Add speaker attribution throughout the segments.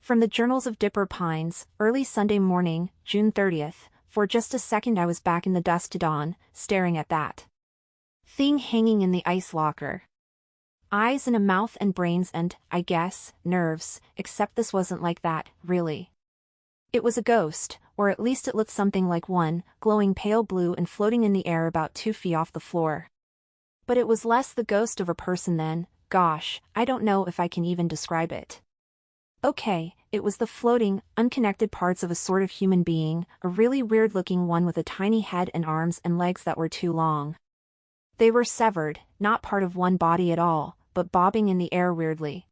Speaker 1: From the Journals of Dipper Pines, early Sunday morning, June 30th, for just a second I was back in the dusk to dawn, staring at that thing hanging in the ice locker. Eyes and a mouth and brains and, I guess, nerves, except this wasn't like that, really. It was a ghost, or at least it looked something like one, glowing pale blue and floating in the air about 2 feet off the floor. But it was less the ghost of a person than, gosh, I don't know if I can even describe it. Okay, it was the floating, unconnected parts of a sort of human being, a really weird-looking one with a tiny head and arms and legs that were too long. They were severed, not part of one body at all, but bobbing in the air weirdly.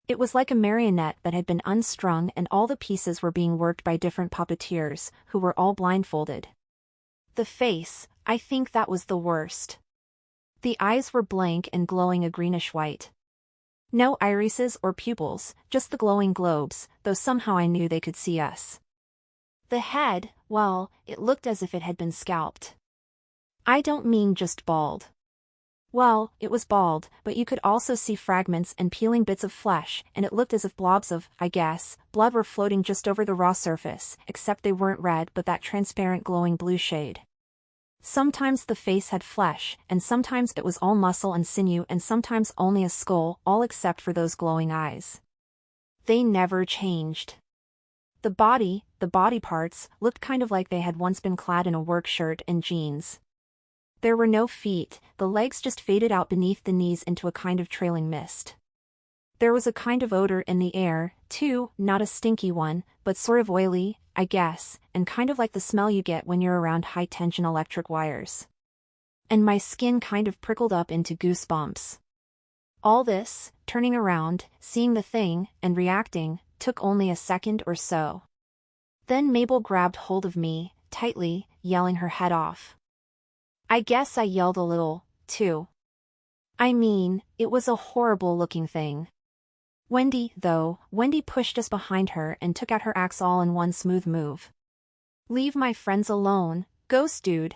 Speaker 1: It was like a marionette that had been unstrung and all the pieces were being worked by different puppeteers, who were all blindfolded. The face, I think that was the worst. The eyes were blank and glowing a greenish-white. No irises or pupils, just the glowing globes, though somehow I knew they could see us. The head, well, it looked as if it had been scalped. I don't mean just bald. Well, it was bald, but you could also see fragments and peeling bits of flesh, and it looked as if blobs of, I guess, blood were floating just over the raw surface, except they weren't red but that transparent glowing blue shade. Sometimes the face had flesh, and sometimes it was all muscle and sinew and sometimes only a skull, all except for those glowing eyes. They never changed. The body parts, looked kind of like they had once been clad in a work shirt and jeans. There were no feet, the legs just faded out beneath the knees into a kind of trailing mist. There was a kind of odor in the air, too, not a stinky one, but sort of oily, I guess, and kind of like the smell you get when you're around high-tension electric wires. And my skin kind of prickled up into goosebumps. All this, turning around, seeing the thing, and reacting, took only a second or so. Then Mabel grabbed hold of me, tightly, yelling her head off. I guess I yelled a little, too. I mean, it was a horrible-looking thing. Wendy pushed us behind her and took out her axe all in one smooth move. Leave my friends alone, ghost dude.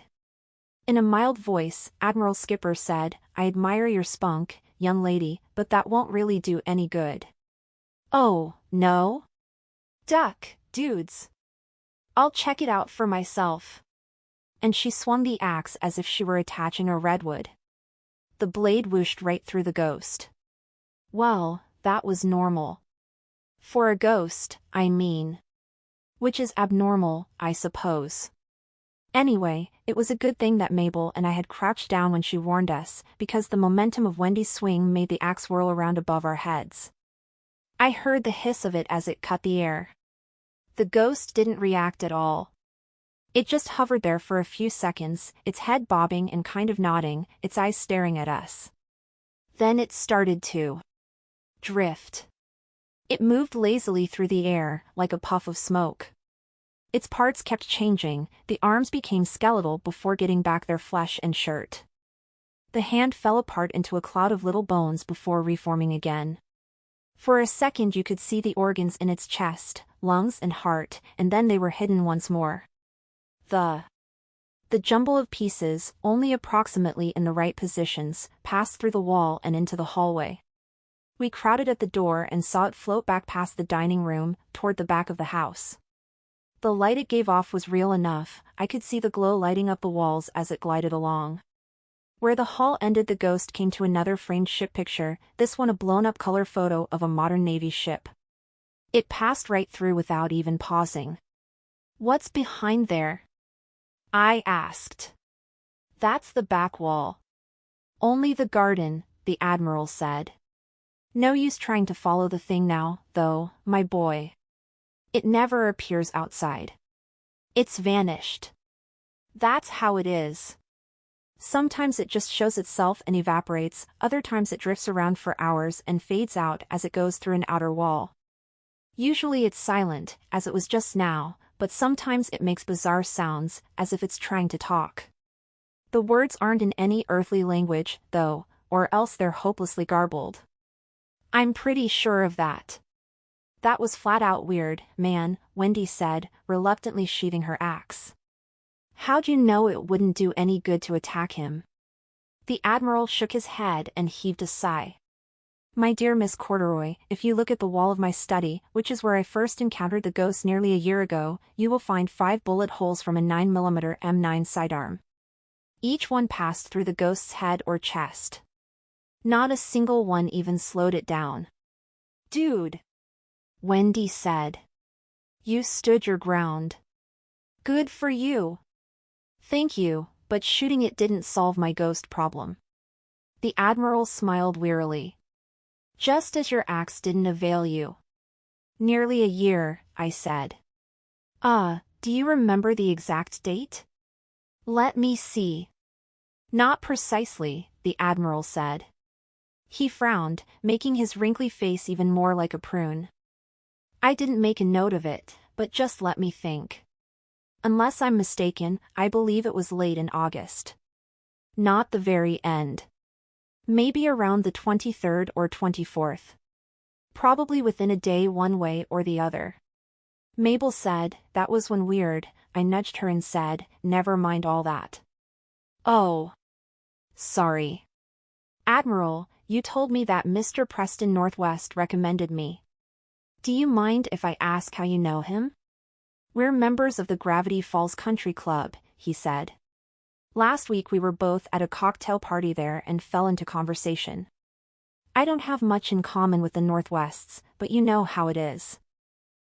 Speaker 1: In a mild voice, Admiral Skipper said, I admire your spunk, young lady, but that won't really do any good. Oh, no? Duck, dudes. I'll check it out for myself. And she swung the axe as if she were attaching a redwood. The blade whooshed right through the ghost. Well, that was normal. For a ghost, I mean. Which is abnormal, I suppose. Anyway, it was a good thing that Mabel and I had crouched down when she warned us, because the momentum of Wendy's swing made the axe whirl around above our heads. I heard the hiss of it as it cut the air. The ghost didn't react at all. It just hovered there for a few seconds, its head bobbing and kind of nodding, its eyes staring at us. Then it started to drift. It moved lazily through the air, like a puff of smoke. Its parts kept changing, the arms became skeletal before getting back their flesh and shirt. The hand fell apart into a cloud of little bones before reforming again. For a second you could see the organs in its chest, lungs and heart, and then they were hidden once more. The jumble of pieces, only approximately in the right positions, passed through the wall and into the hallway. We crowded at the door and saw it float back past the dining room, toward the back of the house. The light it gave off was real enough, I could see the glow lighting up the walls as it glided along. Where the hall ended the ghost came to another framed ship picture, this one a blown-up color photo of a modern Navy ship. It passed right through without even pausing. What's behind there? I asked. That's the back wall. Only the garden, the Admiral said. No use trying to follow the thing now, though, my boy. It never appears outside. It's vanished. That's how it is. Sometimes it just shows itself and evaporates, other times it drifts around for hours and fades out as it goes through an outer wall. Usually it's silent, as it was just now, but sometimes it makes bizarre sounds, as if it's trying to talk. The words aren't in any earthly language, though, or else they're hopelessly garbled. I'm pretty sure of that. That was flat out weird, man, Wendy said, reluctantly sheathing her axe. How'd you know it wouldn't do any good to attack him? The Admiral shook his head and heaved a sigh. My dear Miss Corduroy, if you look at the wall of my study, which is where I first encountered the ghost nearly a year ago, you will find 5 bullet holes from a 9mm M9 sidearm. Each one passed through the ghost's head or chest. Not a single one even slowed it down. Dude, Wendy said. You stood your ground. Good for you. Thank you, but shooting it didn't solve my ghost problem. The Admiral smiled wearily. Just as your axe didn't avail you. Nearly a year, I said. Do you remember the exact date? Let me see. Not precisely, the Admiral said. He frowned, making his wrinkly face even more like a prune. I didn't make a note of it, but just let me think. Unless I'm mistaken, I believe it was late in August. Not the very end. Maybe around the 23rd or 24th. Probably within a day one way or the other. Mabel said, that was when weird. I nudged her and said, never mind all that. Oh. Sorry. Admiral, you told me that Mr. Preston Northwest recommended me. Do you mind if I ask how you know him? We're members of the Gravity Falls Country Club, he said. Last week we were both at a cocktail party there and fell into conversation. I don't have much in common with the Northwests, but you know how it is.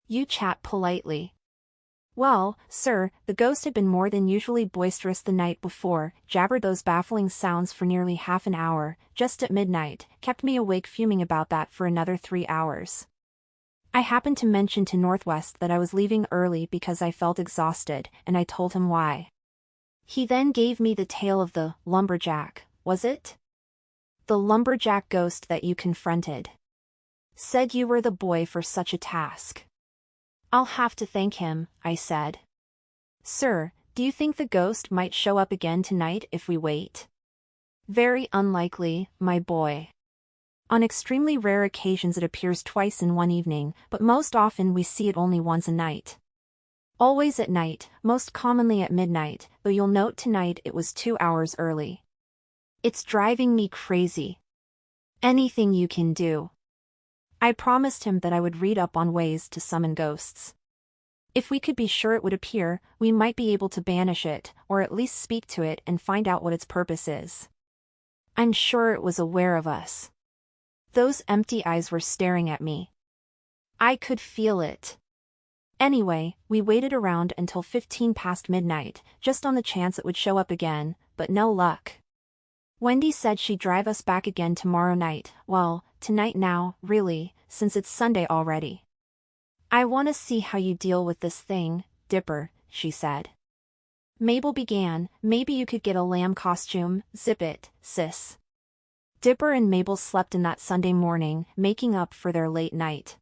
Speaker 1: You chat politely. Well, sir, the ghost had been more than usually boisterous the night before, jabbered those baffling sounds for nearly half an hour, just at midnight, kept me awake fuming about that for another 3 hours. I happened to mention to Northwest that I was leaving early because I felt exhausted, and I told him why. He then gave me the tale of the lumberjack, was it? The lumberjack ghost that you confronted. Said you were the boy for such a task. I'll have to thank him, I said. Sir, do you think the ghost might show up again tonight if we wait? Very unlikely, my boy. On extremely rare occasions it appears twice in one evening, but most often we see it only once a night. Always at night, most commonly at midnight, though you'll note tonight it was 2 hours early. It's driving me crazy. Anything you can do. I promised him that I would read up on ways to summon ghosts. If we could be sure it would appear, we might be able to banish it, or at least speak to it and find out what its purpose is. I'm sure it was aware of us. Those empty eyes were staring at me. I could feel it. Anyway, we waited around until 15 past midnight, just on the chance it would show up again, but no luck. Wendy said she'd drive us back again tomorrow night, well, tonight now, really, since it's Sunday already. I want to see how you deal with this thing, Dipper, she said. Mabel began, maybe you could get a lamb costume, zip it, sis. Dipper and Mabel slept in that Sunday morning, making up for their late night.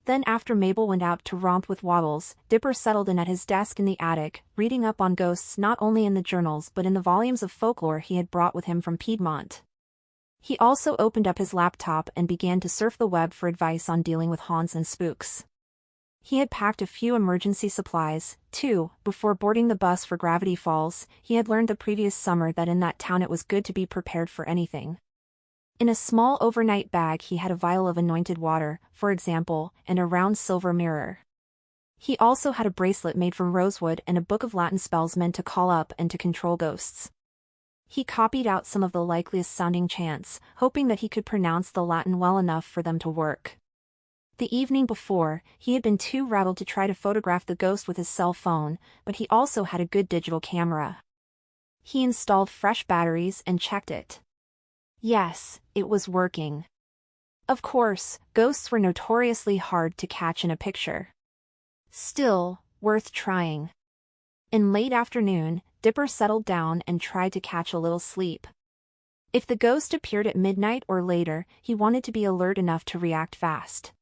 Speaker 1: Then after Mabel went out to romp with Waddles, Dipper settled in at his desk in the attic, reading up on ghosts not only in the journals but in the volumes of folklore he had brought with him from Piedmont. He also opened up his laptop and began to surf the web for advice on dealing with haunts and spooks. He had packed a few emergency supplies, too. Before boarding the bus for Gravity Falls, he had learned the previous summer that in that town it was good to be prepared for anything. In a small overnight bag he had a vial of anointed water, for example, and a round silver mirror. He also had a bracelet made from rosewood and a book of Latin spells meant to call up and to control ghosts. He copied out some of the likeliest sounding chants, hoping that he could pronounce the Latin well enough for them to work. The evening before, he had been too rattled to try to photograph the ghost with his cell phone, but he also had a good digital camera. He installed fresh batteries and checked it. Yes, it was working. Of course, ghosts were notoriously hard to catch in a picture. Still, worth trying. In late afternoon, Dipper settled down and tried to catch a little sleep. If the ghost appeared at midnight or later, he wanted to be alert enough to react fast.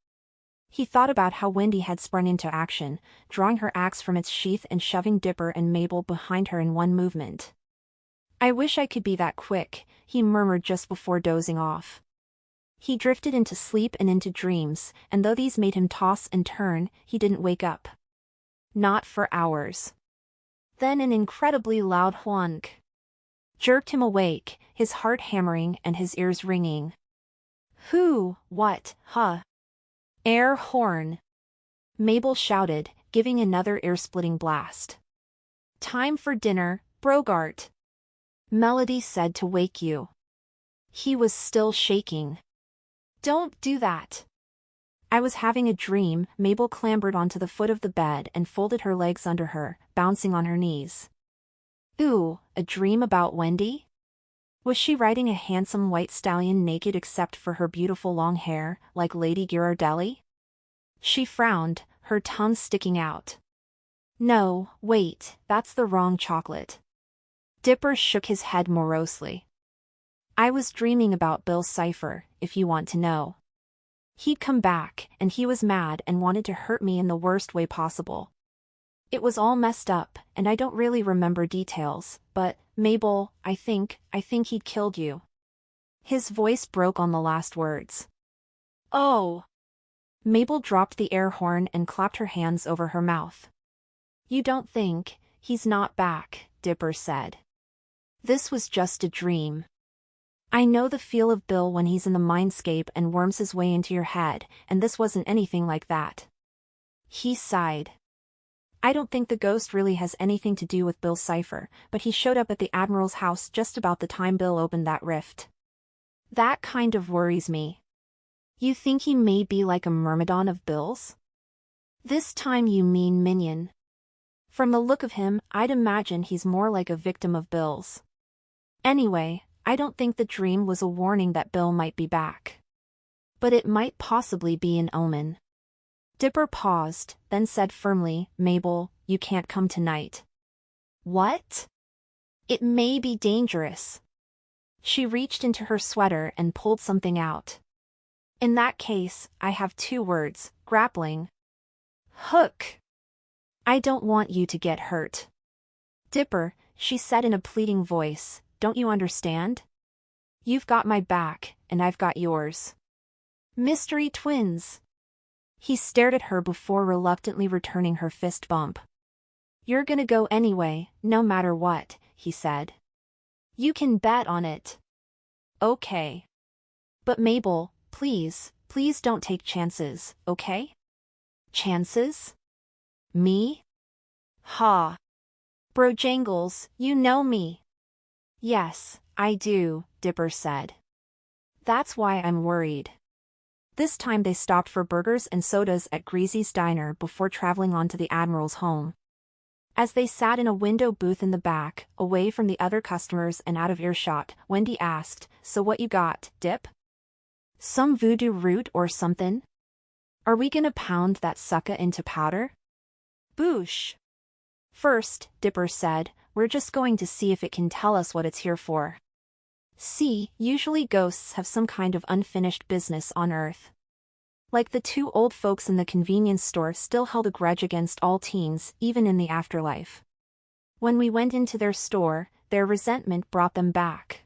Speaker 1: He thought about how Wendy had sprung into action, drawing her axe from its sheath and shoving Dipper and Mabel behind her in one movement. I wish I could be that quick, he murmured just before dozing off. He drifted into sleep and into dreams, and though these made him toss and turn, he didn't wake up. Not for hours. Then an incredibly loud honk jerked him awake, his heart hammering and his ears ringing. Who, what, huh? Air horn. Mabel shouted, giving another ear-splitting blast. Time for dinner, Brogart. Melody said to wake you. He was still shaking. Don't do that. I was having a dream. Mabel clambered onto the foot of the bed and folded her legs under her, bouncing on her knees. Ooh, a dream about Wendy? Was she riding a handsome white stallion naked except for her beautiful long hair, like Lady Girardelli? She frowned, her tongue sticking out. No, wait, that's the wrong chocolate. Dipper shook his head morosely. I was dreaming about Bill Cipher, if you want to know. He'd come back, and he was mad and wanted to hurt me in the worst way possible. It was all messed up, and I don't really remember details, but, Mabel, I think he'd killed you. His voice broke on the last words. Oh! Mabel dropped the air horn and clapped her hands over her mouth. You don't think, he's not back, Dipper said. This was just a dream. I know the feel of Bill when he's in the mindscape and worms his way into your head, and this wasn't anything like that. He sighed. I don't think the ghost really has anything to do with Bill Cipher, but he showed up at the Admiral's house just about the time Bill opened that rift. That kind of worries me. You think he may be like a myrmidon of Bill's? This time you mean minion. From the look of him, I'd imagine he's more like a victim of Bill's. Anyway, I don't think the dream was a warning that Bill might be back. But it might possibly be an omen. Dipper paused, then said firmly, Mabel, you can't come tonight. What? It may be dangerous. She reached into her sweater and pulled something out. In that case, I have 2 words, grappling. Hook. I don't want you to get hurt. Dipper, she said in a pleading voice, don't you understand? You've got my back, and I've got yours. Mystery twins. He stared at her before reluctantly returning her fist bump. You're gonna go anyway, no matter what, he said. You can bet on it. Okay. But Mabel, please don't take chances, okay? Chances? Me? Ha. Brojangles, you know me. Yes, I do, Dipper said. That's why I'm worried. This time they stopped for burgers and sodas at Greasy's Diner before traveling on to the Admiral's home. As they sat in a window booth in the back, away from the other customers and out of earshot, Wendy asked, So what you got, Dip? Some voodoo root or something? Are we gonna pound that sucka into powder? Boosh. First, Dipper said, we're just going to see if it can tell us what it's here for. See, usually ghosts have some kind of unfinished business on Earth. Like the 2 old folks in the convenience store still held a grudge against all teens, even in the afterlife. When we went into their store, their resentment brought them back.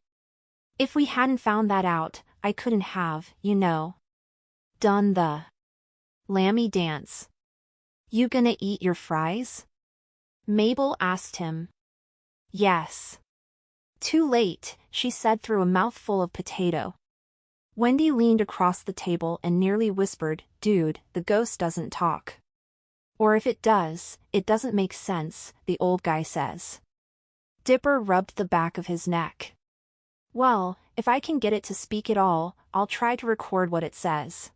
Speaker 1: If we hadn't found that out, I couldn't have, done the Lammy dance. You gonna eat your fries? Mabel asked him. Yes. Too late, she said through a mouthful of potato. Wendy leaned across the table and nearly whispered, Dude, the ghost doesn't talk. Or if it does, it doesn't make sense, the old guy says. Dipper rubbed the back of his neck. Well, if I can get it to speak at all, I'll try to record what it says.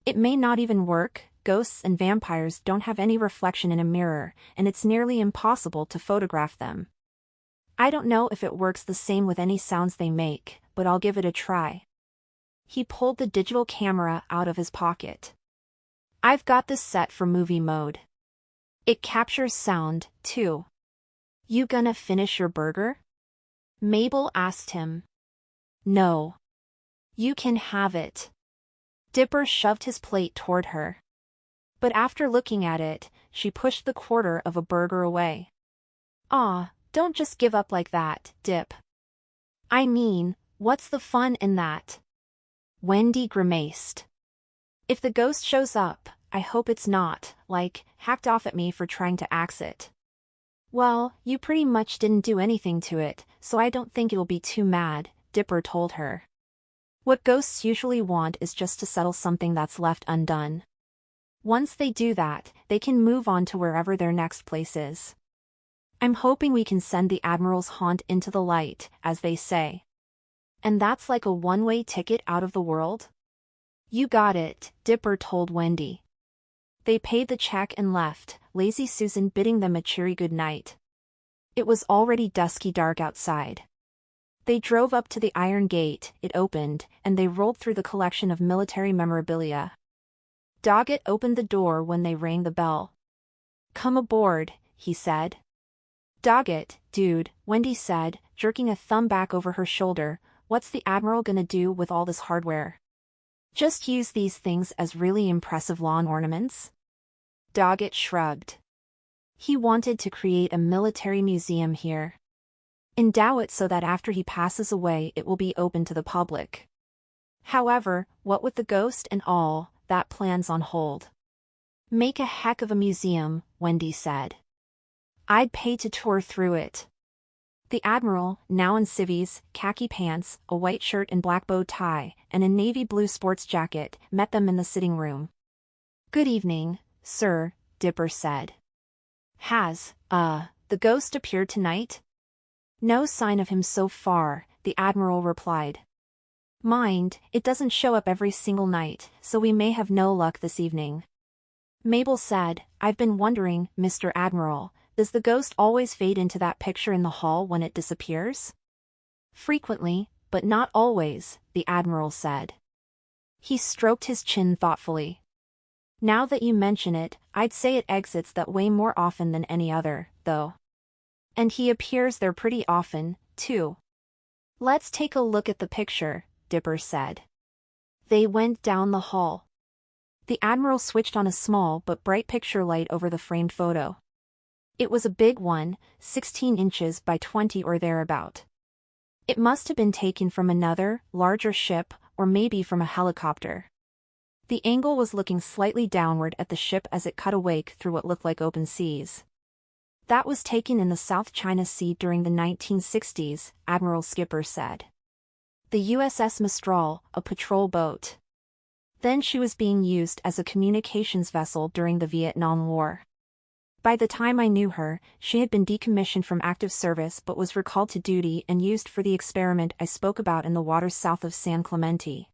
Speaker 1: It may not even work. Ghosts and vampires don't have any reflection in a mirror, and it's nearly impossible to photograph them. I don't know if it works the same with any sounds they make, but I'll give it a try. He pulled the digital camera out of his pocket. I've got this set for movie mode. It captures sound, too. You gonna finish your burger? Mabel asked him. No. You can have it. Dipper shoved his plate toward her. But after looking at it, she pushed the quarter of a burger away. Aw, don't just give up like that, Dip. I mean, what's the fun in that? Wendy grimaced. If the ghost shows up, I hope it's not, hacked off at me for trying to axe it. Well, you pretty much didn't do anything to it, so I don't think it'll be too mad, Dipper told her. What ghosts usually want is just to settle something that's left undone. Once they do that, they can move on to wherever their next place is. I'm hoping we can send the Admiral's haunt into the light, as they say. And that's like a one-way ticket out of the world? You got it, Dipper told Wendy. They paid the check and left, lazy Susan bidding them a cheery good night. It was already dusky dark outside. They drove up to the iron gate, it opened, and they rolled through the collection of military memorabilia. Doggett opened the door when they rang the bell. Come aboard, he said. Doggett, dude, Wendy said, jerking a thumb back over her shoulder, what's the Admiral gonna do with all this hardware? Just use these things as really impressive lawn ornaments? Doggett shrugged. He wanted to create a military museum here. Endow it so that after he passes away it will be open to the public. However, what with the ghost and all, that plan's on hold. Make a heck of a museum, Wendy said. I'd pay to tour through it. The Admiral, now in civvies, khaki pants, a white shirt and black bow tie, and a navy blue sports jacket, met them in the sitting room. Good evening, sir, Dipper said. Has, the ghost appeared tonight? No sign of him so far, the Admiral replied. Mind, it doesn't show up every single night, so we may have no luck this evening. Mabel said, I've been wondering, Mr. Admiral, does the ghost always fade into that picture in the hall when it disappears? Frequently, but not always, the Admiral said. He stroked his chin thoughtfully. Now that you mention it, I'd say it exits that way more often than any other, though. And he appears there pretty often, too. Let's take a look at the picture, Dipper said. They went down the hall. The Admiral switched on a small but bright picture light over the framed photo. It was a big one, 16 inches by 20 or thereabout. It must have been taken from another, larger ship, or maybe from a helicopter. The angle was looking slightly downward at the ship as it cut a wake through what looked like open seas. That was taken in the South China Sea during the 1960s, Admiral Skipper said. The USS Mistral, a patrol boat. Then she was being used as a communications vessel during the Vietnam War. By the time I knew her, she had been decommissioned from active service but was recalled to duty and used for the experiment I spoke about in the waters south of San Clemente.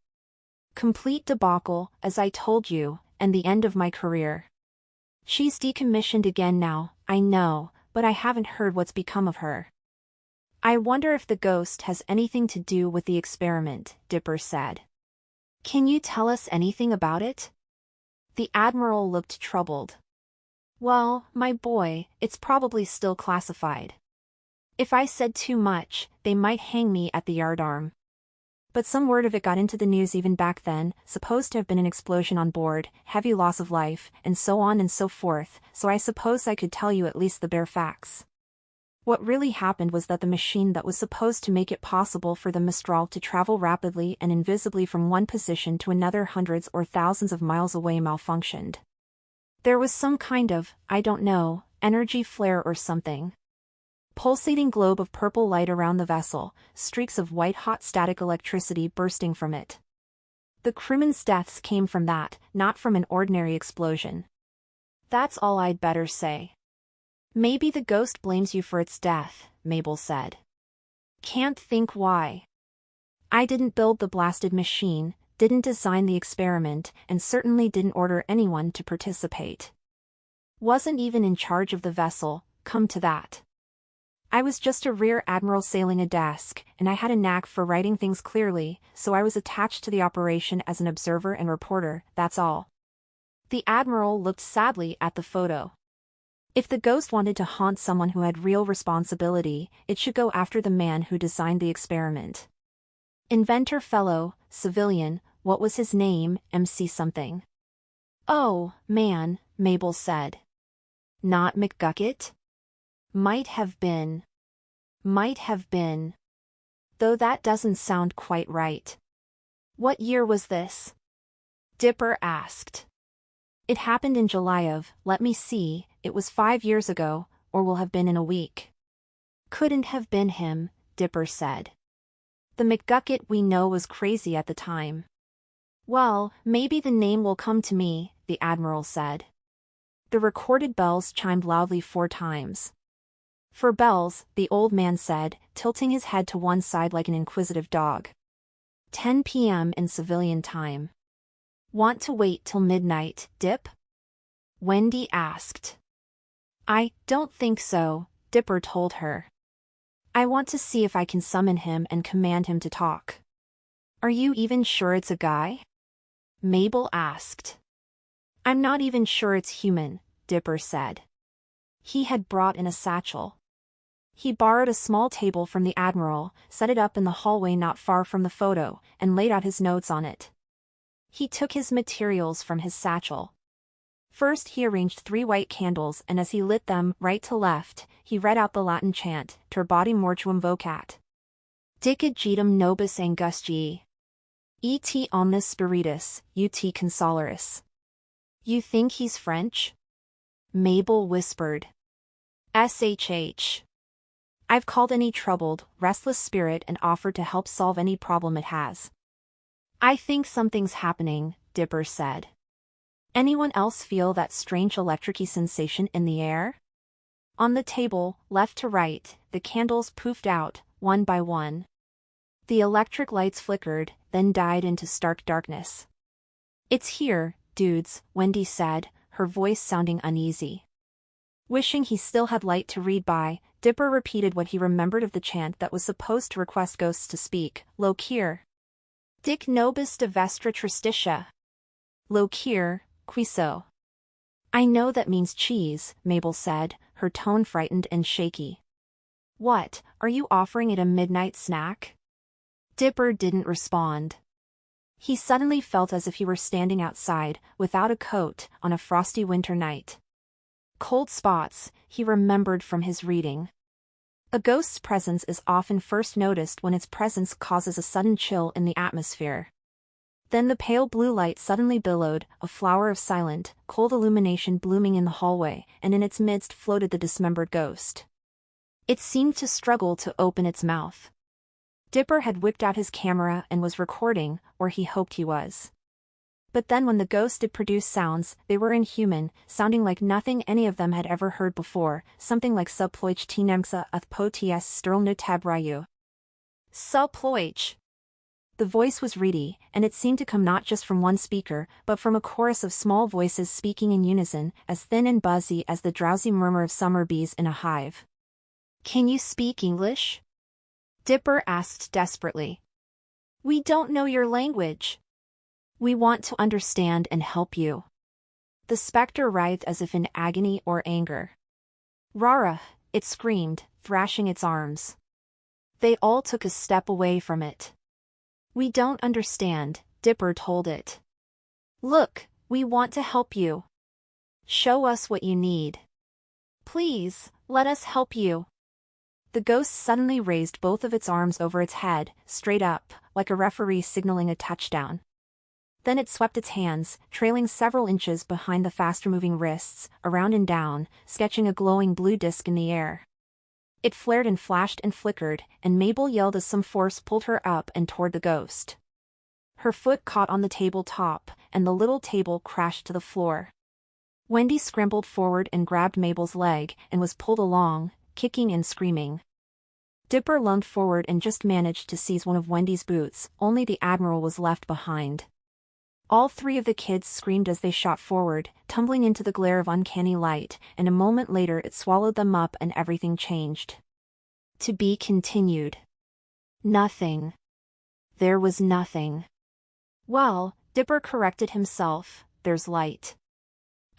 Speaker 1: Complete debacle, as I told you, and the end of my career. She's decommissioned again now, I know, but I haven't heard what's become of her. I wonder if the ghost has anything to do with the experiment, Dipper said. Can you tell us anything about it? The Admiral looked troubled. Well, my boy, it's probably still classified. If I said too much, they might hang me at the yardarm. But some word of it got into the news even back then, supposed to have been an explosion on board, heavy loss of life, and so on and so forth, so I suppose I could tell you at least the bare facts. What really happened was that the machine that was supposed to make it possible for the Mistral to travel rapidly and invisibly from one position to another hundreds or thousands of miles away malfunctioned. There was some kind of, I don't know, energy flare or something. Pulsating globe of purple light around the vessel, streaks of white-hot static electricity bursting from it. The crewmen's deaths came from that, not from an ordinary explosion. That's all I'd better say. Maybe the ghost blames you for its death, Mabel said. Can't think why. I didn't build the blasted machine, didn't design the experiment, and certainly didn't order anyone to participate. Wasn't even in charge of the vessel, come to that. I was just a rear admiral sailing a desk, and I had a knack for writing things clearly, so I was attached to the operation as an observer and reporter, that's all. The Admiral looked sadly at the photo. If the ghost wanted to haunt someone who had real responsibility, it should go after the man who designed the experiment. Inventor fellow, civilian, what was his name, MC something. Oh, man, Mabel said. Not McGucket? Might have been. Might have been. Though that doesn't sound quite right. What year was this? Dipper asked. It happened in July of, let me see, it was 5 years ago, or will have been in a week. Couldn't have been him, Dipper said. The McGucket we know was crazy at the time. Well, maybe the name will come to me, the Admiral said. The recorded bells chimed loudly 4 times. For bells, the old man said, tilting his head to one side like an inquisitive dog. 10 p.m. in civilian time. Want to wait till midnight, Dip? Wendy asked. I don't think so, Dipper told her. I want to see if I can summon him and command him to talk. Are you even sure it's a guy? Mabel asked. I'm not even sure it's human, Dipper said. He had brought in a satchel. He borrowed a small table from the Admiral, set it up in the hallway not far from the photo, and laid out his notes on it. He took his materials from his satchel. First he arranged 3 white candles, and as he lit them right to left, he read out the Latin chant, Turbati mortuum vocat. Dicit gitum nobis angustii. Et omnis spiritus, ut consolaris. You think he's French? Mabel whispered. SHH. I've called any troubled, restless spirit and offered to help solve any problem it has. I think something's happening, Dipper said. Anyone else feel that strange electric-y sensation in the air? On the table, left to right, the candles poofed out, one by one. The electric lights flickered, then died into stark darkness. It's here, dudes, Wendy said, her voice sounding uneasy. Wishing he still had light to read by, Dipper repeated what he remembered of the chant that was supposed to request ghosts to speak, Locere. Dic nobis de vestra tristitia. Locere, quiso. I know that means cheese, Mabel said, her tone frightened and shaky. What, are you offering it a midnight snack? Dipper didn't respond. He suddenly felt as if he were standing outside, without a coat, on a frosty winter night. Cold spots, he remembered from his reading. A ghost's presence is often first noticed when its presence causes a sudden chill in the atmosphere. Then the pale blue light suddenly billowed, a flower of silent, cold illumination blooming in the hallway, and in its midst floated the dismembered ghost. It seemed to struggle to open its mouth. Dipper had whipped out his camera and was recording, or he hoped he was. But then when the ghost did produce sounds, they were inhuman, sounding like nothing any of them had ever heard before, something like Subploich tinemxa athpoties stirlnotabrayu. Subploich. The voice was reedy, and it seemed to come not just from one speaker, but from a chorus of small voices speaking in unison, as thin and buzzy as the drowsy murmur of summer bees in a hive. Can you speak English? Dipper asked desperately. We don't know your language. We want to understand and help you. The specter writhed as if in agony or anger. Rara, it screamed, thrashing its arms. They all took a step away from it. We don't understand, Dipper told it. Look, we want to help you. Show us what you need. Please, let us help you. The ghost suddenly raised both of its arms over its head, straight up, like a referee signaling a touchdown. Then it swept its hands, trailing several inches behind the faster-moving wrists, around and down, sketching a glowing blue disk in the air. It flared and flashed and flickered, and Mabel yelled as some force pulled her up and toward the ghost. Her foot caught on the table top, and the little table crashed to the floor. Wendy scrambled forward and grabbed Mabel's leg, and was pulled along, kicking and screaming. Dipper lunged forward and just managed to seize one of Wendy's boots, only the Admiral was left behind. All 3 of the kids screamed as they shot forward, tumbling into the glare of uncanny light, and a moment later it swallowed them up and everything changed. To be continued. Nothing. There was nothing. Well, Dipper corrected himself, there's light.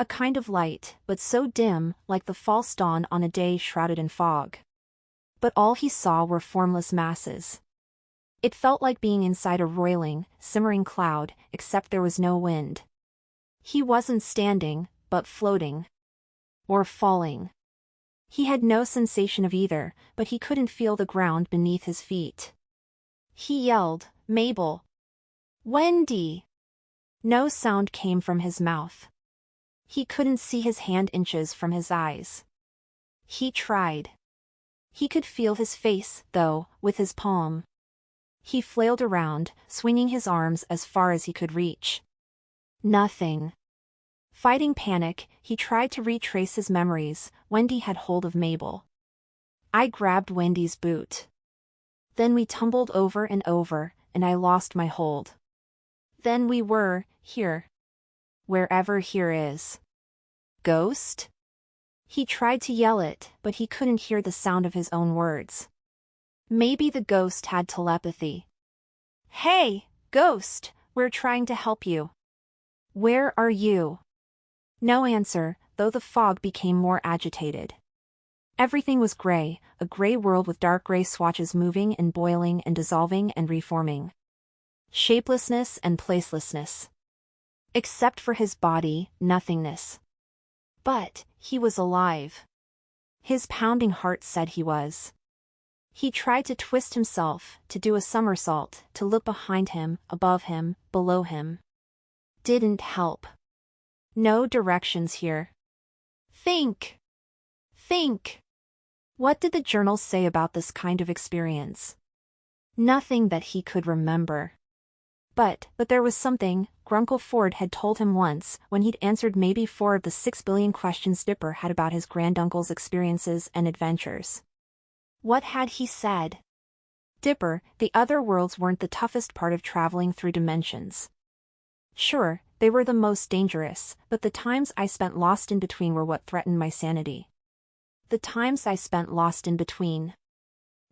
Speaker 1: A kind of light, but so dim, like the false dawn on a day shrouded in fog. But all he saw were formless masses. It felt like being inside a roiling, simmering cloud, except there was no wind. He wasn't standing, but floating. Or falling. He had no sensation of either, but he couldn't feel the ground beneath his feet. He yelled, Mabel! Wendy! No sound came from his mouth. He couldn't see his hand inches from his eyes. He tried. He could feel his face, though, with his palm. He flailed around, swinging his arms as far as he could reach. Nothing. Fighting panic, he tried to retrace his memories. Wendy had hold of Mabel. I grabbed Wendy's boot. Then we tumbled over and over, and I lost my hold. Then we were, here. Wherever here is. Ghost? He tried to yell it, but he couldn't hear the sound of his own words. Maybe the ghost had telepathy. Hey, ghost, we're trying to help you. Where are you? No answer, though the fog became more agitated. Everything was gray, a gray world with dark gray swatches moving and boiling and dissolving and reforming. Shapelessness and placelessness. Except for his body, nothingness. But he was alive. His pounding heart said he was. He tried to twist himself, to do a somersault, to look behind him, above him, below him. Didn't help. No directions here. Think. Think. What did the journals say about this kind of experience? Nothing that he could remember. But there was something. Grunkle Ford had told him once, when he'd answered maybe 4 of the 6 billion questions Dipper had about his granduncle's experiences and adventures. What had he said? Dipper, the other worlds weren't the toughest part of traveling through dimensions. Sure, they were the most dangerous, but the times I spent lost in between were what threatened my sanity. The times I spent lost in between.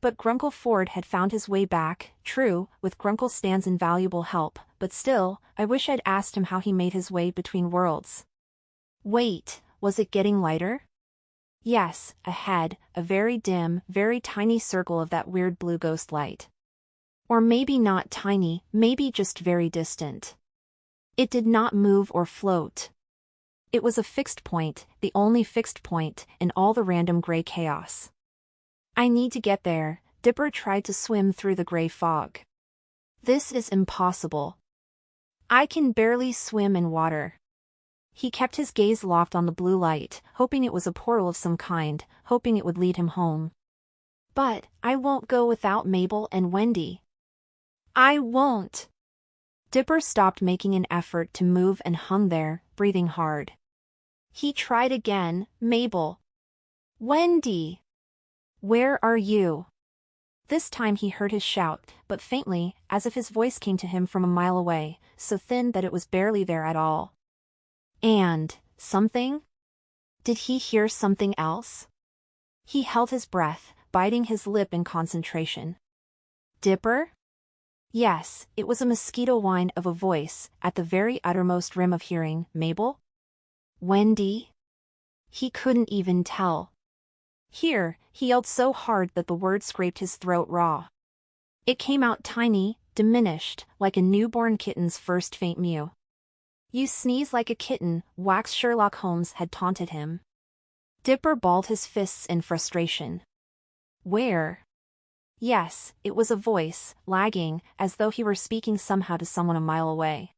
Speaker 1: But Grunkle Ford had found his way back, true, with Grunkle Stan's invaluable help, but still, I wish I'd asked him how he made his way between worlds. Wait, was it getting lighter? Yes, ahead, a very dim, very tiny circle of that weird blue ghost light. Or maybe not tiny, maybe just very distant. It did not move or float. It was a fixed point, the only fixed point, in all the random gray chaos. I need to get there. Dipper tried to swim through the gray fog. This is impossible. I can barely swim in water. He kept his gaze locked on the blue light, hoping it was a portal of some kind, hoping it would lead him home. But I won't go without Mabel and Wendy. I won't. Dipper stopped making an effort to move and hung there, breathing hard. He tried again. Mabel. Wendy. Where are you? This time he heard his shout, but faintly, as if his voice came to him from a mile away, so thin that it was barely there at all. And something? Did he hear something else? He held his breath, biting his lip in concentration. Dipper? Yes, it was a mosquito whine of a voice, at the very uttermost rim of hearing. Mabel? Wendy? He couldn't even tell. Here, he yelled so hard that the word scraped his throat raw. It came out tiny, diminished, like a newborn kitten's first faint mew. You sneeze like a kitten, Wax Sherlock Holmes had taunted him. Dipper balled his fists in frustration. Where? Yes, it was a voice, lagging, as though he were speaking somehow to someone a mile away.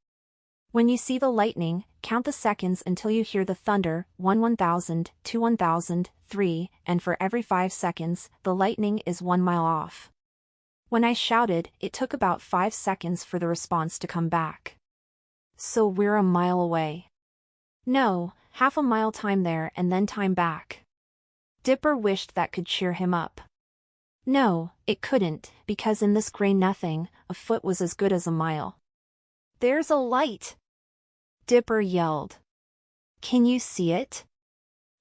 Speaker 1: When you see the lightning, count the seconds until you hear the thunder, 1,000, 2 1,000, 3, and for every 5 seconds, the lightning is 1 mile off. When I shouted, it took about 5 seconds for the response to come back. So we're a mile away. No, half a mile time there and then time back. Dipper wished that could cheer him up. No, it couldn't, because in this gray nothing, a foot was as good as a mile. There's a light! Dipper yelled. Can you see it?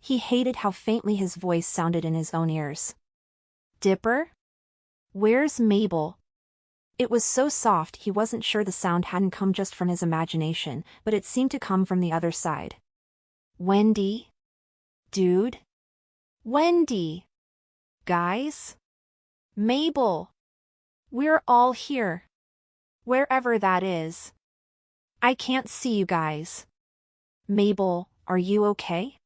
Speaker 1: He hated how faintly his voice sounded in his own ears. Dipper? Where's Mabel? It was so soft he wasn't sure the sound hadn't come just from his imagination, but it seemed to come from the other side. Wendy? Dude? Wendy! Guys? Mabel! We're all here. Wherever that is. I can't see you guys. Mabel, are you okay?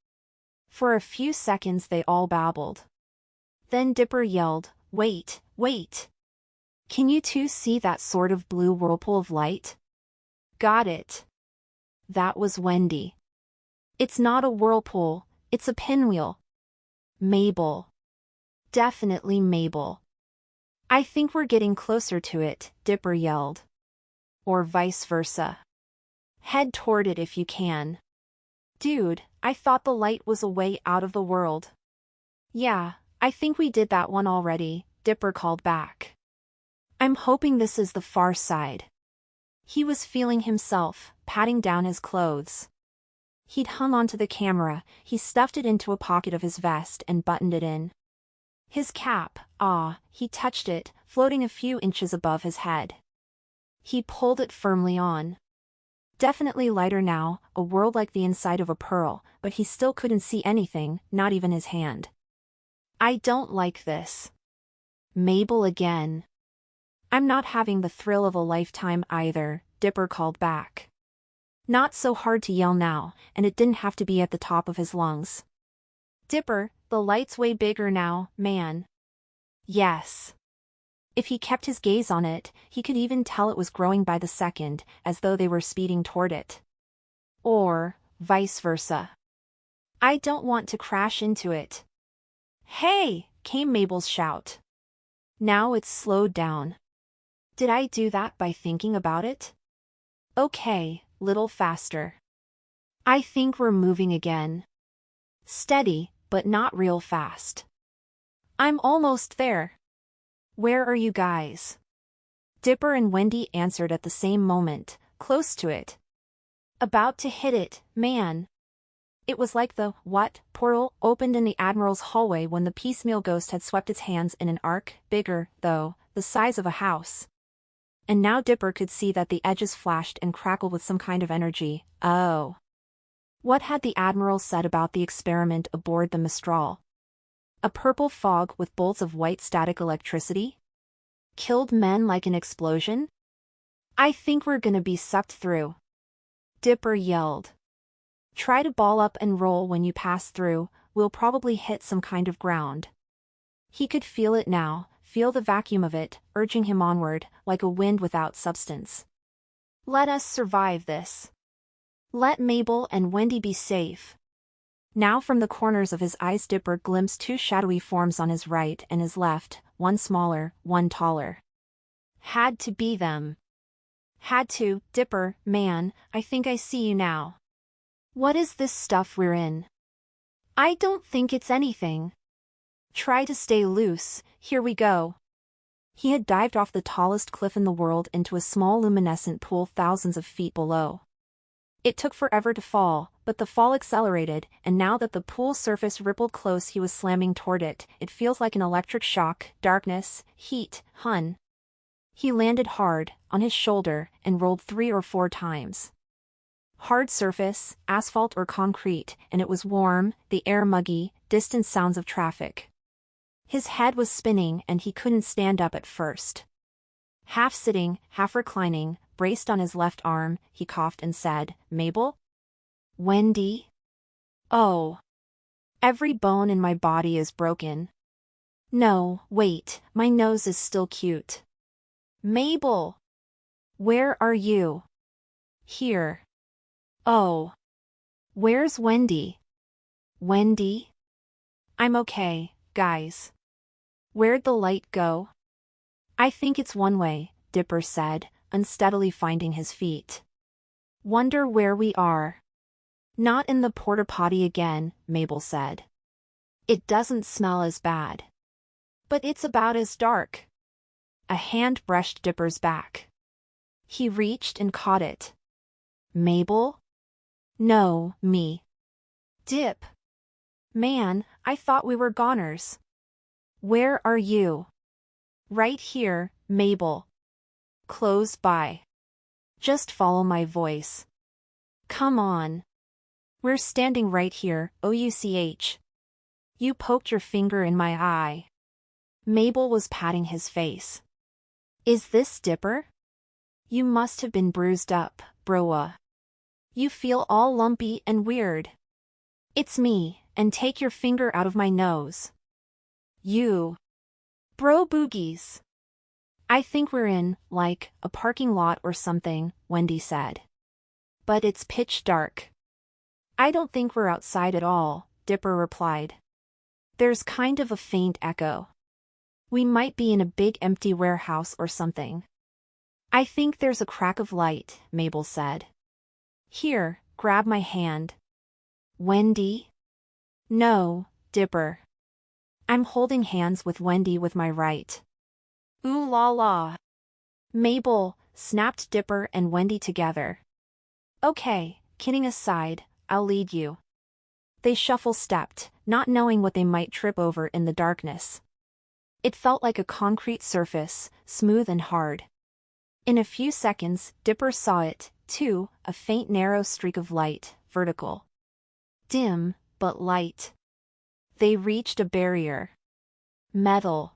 Speaker 1: For a few seconds they all babbled. Then Dipper yelled, Wait, wait! Can you two see that sort of blue whirlpool of light? Got it. That was Wendy. It's not a whirlpool, it's a pinwheel. Mabel. Definitely Mabel. I think we're getting closer to it, Dipper yelled. Or vice versa. Head toward it if you can. Dude, I thought the light was a way out of the world. Yeah, I think we did that one already, Dipper called back. I'm hoping this is the far side. He was feeling himself, patting down his clothes. He'd hung onto the camera, he stuffed it into a pocket of his vest and buttoned it in. His cap, he touched it, floating a few inches above his head. He pulled it firmly on. Definitely lighter now, a world like the inside of a pearl, but he still couldn't see anything, not even his hand. I don't like this. Mabel again. I'm not having the thrill of a lifetime either, Dipper called back. Not so hard to yell now, and it didn't have to be at the top of his lungs. Dipper, the light's way bigger now, man. Yes. If he kept his gaze on it, he could even tell it was growing by the second, as though they were speeding toward it. Or, vice versa. I don't want to crash into it. Hey, came Mabel's shout. Now it's slowed down. Did I do that by thinking about it? Okay, little faster. I think we're moving again. Steady, but not real fast. I'm almost there. Where are you guys? Dipper and Wendy answered at the same moment, close to it. About to hit it, man. It was like the, portal opened in the Admiral's hallway when the piecemeal ghost had swept its hands in an arc, bigger, though, the size of a house. And now Dipper could see that the edges flashed and crackled with some kind of energy. Oh. What had the Admiral said about the experiment aboard the Mistral? A purple fog with bolts of white static electricity? Killed men like an explosion? I think we're gonna be sucked through. Dipper yelled. Try to ball up and roll when you pass through, we'll probably hit some kind of ground. He could feel it now, feel the vacuum of it, urging him onward, like a wind without substance. Let us survive this. Let Mabel and Wendy be safe. Now from the corners of his eyes Dipper glimpsed two shadowy forms on his right and his left, one smaller, one taller. Had to be them. Had to, Dipper, man, I think I see you now. What is this stuff we're in? I don't think it's anything. Try to stay loose, here we go. He had dived off the tallest cliff in the world into a small luminescent pool thousands of feet below. It took forever to fall, but the fall accelerated, and now that the pool surface rippled close he was slamming toward it. It feels like an electric shock, darkness, heat, hun. He landed hard, on his shoulder, and rolled 3 or 4 times. Hard surface, asphalt or concrete, and it was warm, the air muggy, distant sounds of traffic. His head was spinning and he couldn't stand up at first. Half sitting, half reclining, braced on his left arm, he coughed and said, Mabel? Wendy? Oh. Every bone in my body is broken. No, wait, my nose is still cute. Mabel! Where are you? Here. Oh. Where's Wendy? Wendy? I'm okay, guys. Where'd the light go? I think it's one way, Dipper said, unsteadily finding his feet. Wonder where we are. Not in the porta potty again, Mabel said. It doesn't smell as bad. But it's about as dark. A hand brushed Dipper's back. He reached and caught it. Mabel? No, me. Dip. Man, I thought we were goners. Where are you? Right here, Mabel. Close by. Just follow my voice. Come on. We're standing right here, OUCH. You poked your finger in my eye. Mabel was patting his face. Is this Dipper? You must have been bruised up, broa. You feel all lumpy and weird. It's me, and take your finger out of my nose. You. Bro boogies. I think we're in, like, a parking lot or something, Wendy said. But it's pitch dark. I don't think we're outside at all, Dipper replied. There's kind of a faint echo. We might be in a big empty warehouse or something. I think there's a crack of light, Mabel said. Here, grab my hand. Wendy? No, Dipper. I'm holding hands with Wendy with my right. Ooh la la. Mabel, snapped Dipper and Wendy together. Okay, kidding aside, I'll lead you. They shuffle-stepped, not knowing what they might trip over in the darkness. It felt like a concrete surface, smooth and hard. In a few seconds, Dipper saw it, too, a faint narrow streak of light, vertical. Dim, but light. They reached a barrier. Metal.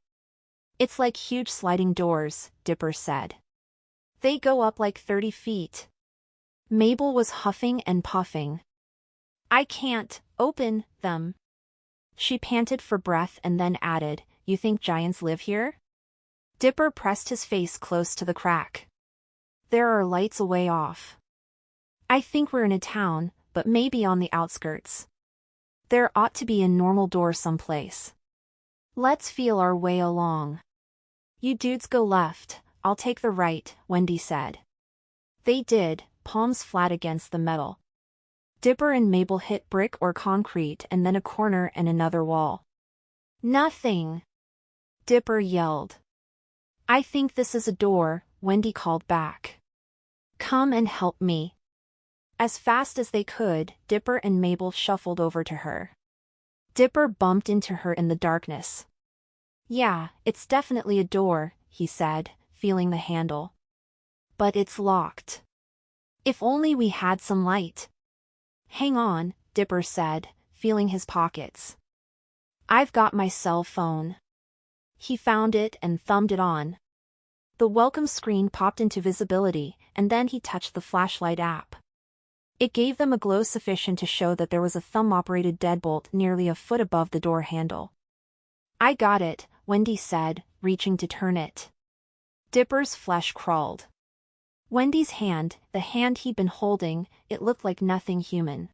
Speaker 1: It's like huge sliding doors, Dipper said. They go up like 30 feet. Mabel was huffing and puffing. I can't open them. She panted for breath and then added, You think giants live here? Dipper pressed his face close to the crack. There are lights a way off. I think we're in a town, but maybe on the outskirts. There ought to be a normal door someplace. Let's feel our way along. You dudes go left, I'll take the right, Wendy said. They did, palms flat against the metal. Dipper and Mabel hit brick or concrete and then a corner and another wall. Nothing! Dipper yelled. I think this is a door, Wendy called back. Come and help me. As fast as they could, Dipper and Mabel shuffled over to her. Dipper bumped into her in the darkness. Yeah, it's definitely a door, he said, feeling the handle. But it's locked. If only we had some light. Hang on, Dipper said, feeling his pockets. I've got my cell phone. He found it and thumbed it on. The welcome screen popped into visibility, and then he touched the flashlight app. It gave them a glow sufficient to show that there was a thumb-operated deadbolt nearly a foot above the door handle. I got it, Wendy said, reaching to turn it. Dipper's flesh crawled. Wendy's hand, the hand he'd been holding, it looked like nothing human.